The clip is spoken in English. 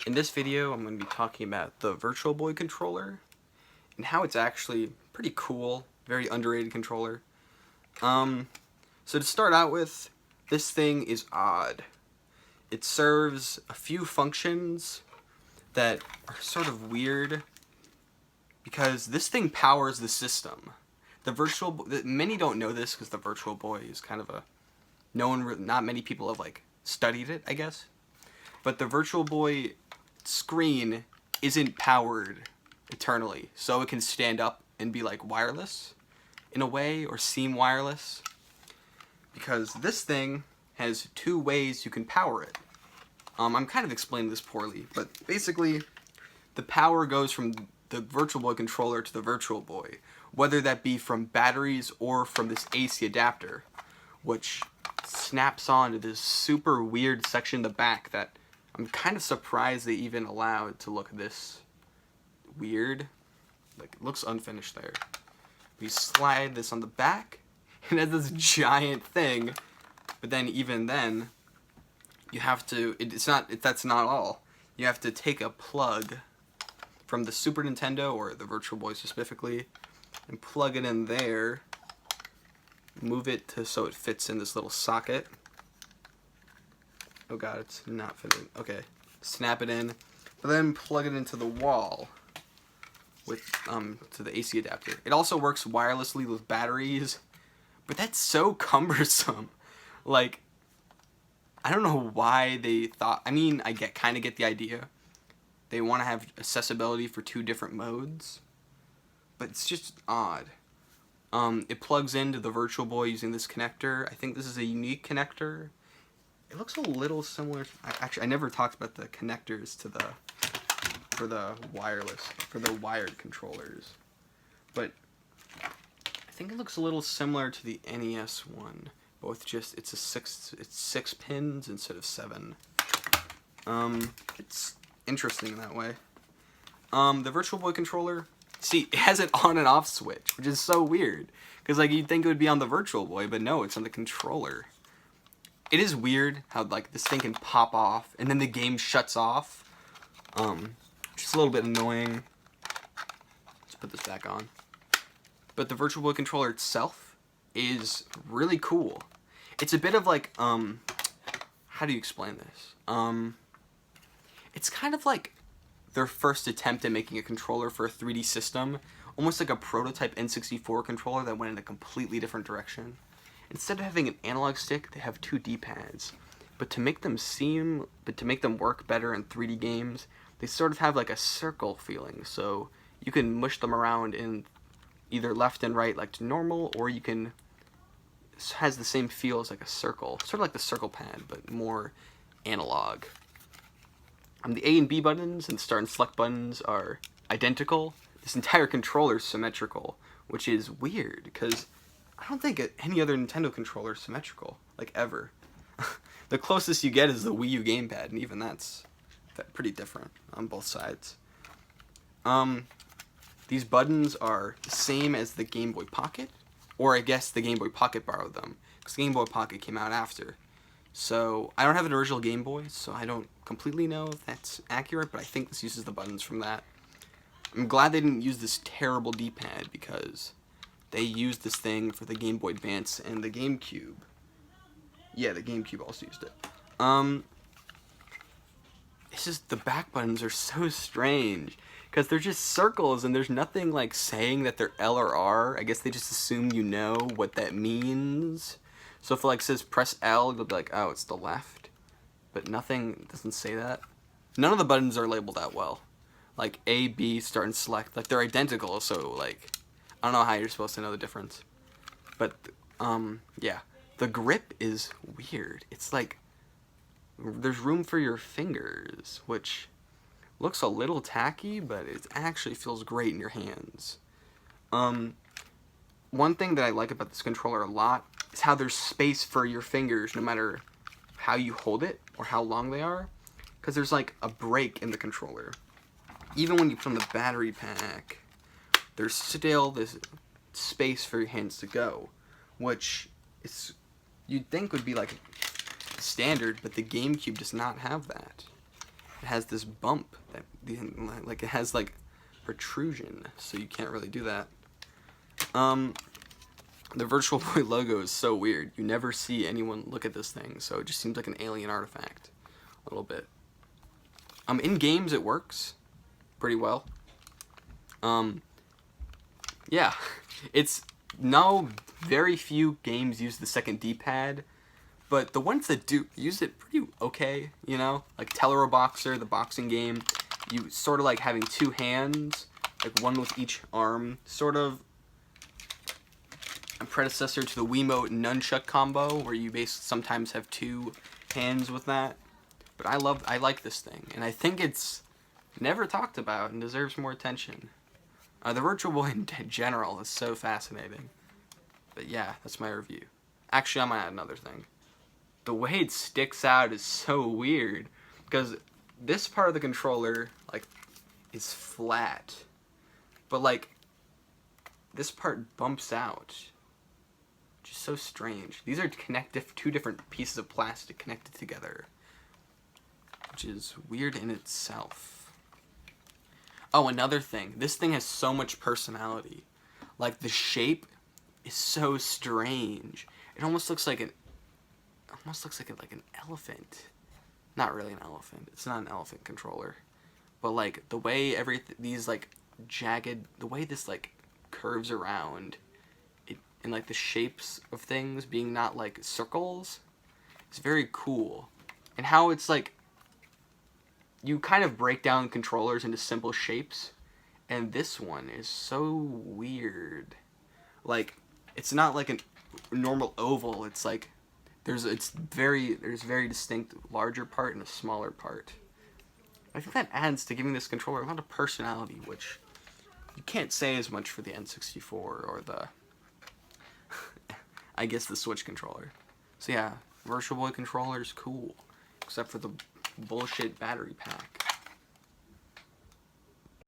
In this video, I'm going to be talking about the Virtual Boy controller and how it's actually pretty cool, very underrated controller. So to start out with, this thing is odd. It serves a few functions that are sort of weird because this thing powers the system. Many don't know this because the Virtual Boy is kind of not many people have studied it, I guess. But the Virtual Boy screen isn't powered eternally, so it can stand up and be like wireless in a way, or seem wireless, because this thing has two ways you can power it. I'm kind of explaining this poorly, but basically the power goes from the Virtual Boy controller to the Virtual Boy, whether that be from batteries or from this AC adapter, which snaps on to this super weird section in the back that I'm kind of surprised they even allowed to look this weird. It looks unfinished there. We slide this on the back, and it has this giant thing, but then even then, you have to, that's not all. You have to take a plug from the Super Nintendo, or the Virtual Boy specifically, and plug it in there, move it so it fits in this little socket. Oh god, it's not fitting. Okay. Snap it in, but then plug it into the wall with to the AC adapter. It also works wirelessly with batteries, but that's so cumbersome. I don't know why they thought. I mean, I kind of get the idea. They want to have accessibility for two different modes, but it's just odd. It plugs into the Virtual Boy using this connector. I think this is a unique connector. It looks a little similar. Actually, I never talked about the connectors for the wired controllers, but I think it looks a little similar to the NES one. It's 6 pins instead of 7. It's interesting in that way. The Virtual Boy controller, see, it has an on and off switch, which is so weird, because you'd think it would be on the Virtual Boy, but no, it's on the controller. It is weird how this thing can pop off and then the game shuts off. Just a little bit annoying. Let's put this back on. But the Virtual Boy controller itself is really cool. It's a bit of how do you explain this? It's kind of like their first attempt at making a controller for a 3D system, almost like a prototype N64 controller that went in a completely different direction. Instead of having an analog stick, they have two D-pads. But to make them work better in 3D games, they sort of have a circle feeling. So you can mush them around in either left and right like normal, or it has the same feel as a circle. Sort of like the circle pad, but more analog. The A and B buttons and start and select buttons are identical. This entire controller is symmetrical, which is weird, because I don't think any other Nintendo controller is symmetrical, ever. The closest you get is the Wii U gamepad, and even that's pretty different on both sides. These buttons are the same as the Game Boy Pocket, or I guess the Game Boy Pocket borrowed them, because the Game Boy Pocket came out after. So I don't have an original Game Boy, so I don't completely know if that's accurate, but I think this uses the buttons from that. I'm glad they didn't use this terrible D-pad, because they used this thing for the Game Boy Advance and the GameCube. Yeah, the GameCube also used it. It's just the back buttons are so strange, because they're just circles and there's nothing saying that they're L or R. I guess they just assume you know what that means. So if it says press L, you'll be like, oh, it's the left. But nothing doesn't say that. None of the buttons are labeled that well. A, B, start and select. They're identical, so I don't know how you're supposed to know the difference. But, yeah. The grip is weird. It's there's room for your fingers, which looks a little tacky, but it actually feels great in your hands. One thing that I like about this controller a lot is how there's space for your fingers no matter how you hold it or how long they are, because there's a break in the controller. Even when you put on the battery pack, there's still this space for your hands to go, which you'd think would be standard, but the GameCube does not have that. it has this bump that like it has like protrusion, so you can't really do that. The Virtual Boy logo is so weird. You never see anyone look at this thing, so it just seems like an alien artifact a little bit. In games it works pretty well. Yeah, it's very few games use the second D-pad, but the ones that do use it pretty okay, you know? Like Teleroboxer, the boxing game, you sort of like having two hands, like one with each arm, sort of a predecessor to the Wiimote nunchuck combo, where you basically sometimes have two hands with that. But I like this thing, and I think it's never talked about and deserves more attention. The Virtual Boy in general is so fascinating. But yeah, that's my review. Actually, I'm gonna add another thing. The way it sticks out is so weird, because this part of the controller, like, is flat. But, like, this part bumps out. Which is so strange. These are two different pieces of plastic connected together. Which is weird in itself. Oh, another thing. This thing has so much personality. Like, the shape is so strange. It almost looks like an elephant. Not really an elephant. It's not an elephant controller. But like the way these like jagged, the way this like curves around, it, and like the shapes of things being not like circles, it's very cool. And how it's like you kind of break down controllers into simple shapes, and this one is so weird. Like, it's not like a normal oval. It's like there's very distinct larger part and a smaller part. I think that adds to giving this controller a lot of personality, which you can't say as much for the N64 or the I guess the Switch controller. So yeah, Virtual Boy controller is cool, except for the bullshit battery pack.